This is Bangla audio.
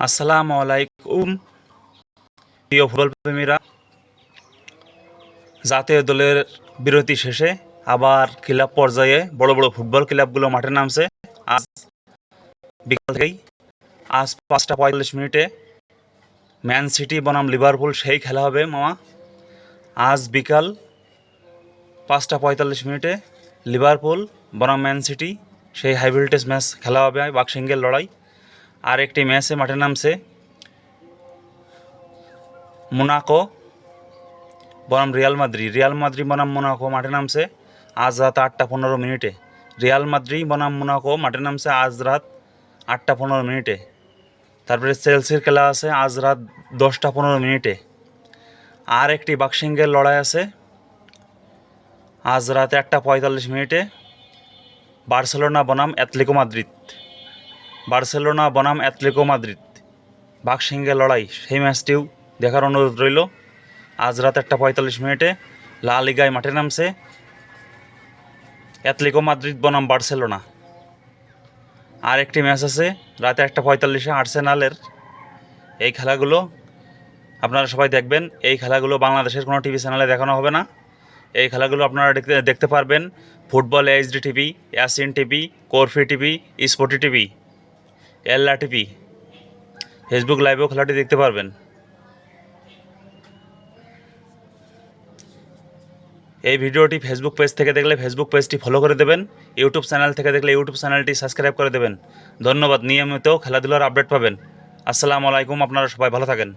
আসসালামু আলাইকুম প্রিয় ফুটবল প্রেমীরা। জাতীয় দলের বিরতি শেষে আবার ক্লাব পর্যায়ে বড় বড় ফুটবল ক্লাবগুলো মাঠে নামছে। আজ বিকাল থেকেই আজ 5টা 45 মিনিটে ম্যান সিটি বনাম লিভারপুল সেই খেলা হবে মামা। আজ বিকাল 5টা 45 মিনিটে লিভারপুল বনাম ম্যান সিটি সেই হাই ভোল্টেজ ম্যাচ খেলা হবে, বাক্সিংয়ের লড়াই। আর একটি ম্যাচে মাঠে নামছে মোনাকো বনাম রিয়াল মাদ্রিদ বনাম মোনাকো মাঠে নামছে আজ রাত 8টা 15 মিনিটে। রিয়াল মাদ্রিদ বনাম মোনাকো মাঠে নামছে আজ রাত 8টা 15 মিনিটে। তারপরে চেলসির খেলা আছে আজ রাত 10টা 15 মিনিটে। আর একটি বাক্সিংয়ের লড়াই আছে আজ রাত 1টা 45 মিনিটে। বার্সেলোনা বনাম অ্যাটলেটিকো মাদ্রিদ বাক্সিংয়ের লড়াই, সেই ম্যাচটিও দেখার অনুরোধ রইল। আজ রাত 1টা 45 মিনিটে লা লিগায় মাঠে নামছে অ্যাটলেটিকো মাদ্রিদ বনাম বার্সেলোনা। আর একটি ম্যাচ আছে রাত 1টা 45-এ আর্সেনালের। এই খেলাগুলো আপনারা সবাই দেখবেন। এই খেলাগুলো বাংলাদেশের কোনো টিভি চ্যানেলে দেখানো হবে না। এই খেলাগুলো আপনারা দেখতে পারবেন football HD TV, Yasin TV, করফি টিভি, স্পোর্টি টিভি, এল্লা টিভি, ফেসবুক লাইভেও খেলাটি দেখতে পারবেন। এই ভিডিওটি ফেসবুক পেজ থেকে দেখলে ফেসবুক পেজটি ফলো করে দেবেন, ইউটিউব চ্যানেল থেকে দেখলে ইউটিউব চ্যানেলটি সাবস্ক্রাইব করে দেবেন। ধন্যবাদ। নিয়মিত খেলাধুলার আপডেট পাবেন। আসসালামু আলাইকুম। আপনারা সবাই ভালো থাকেন।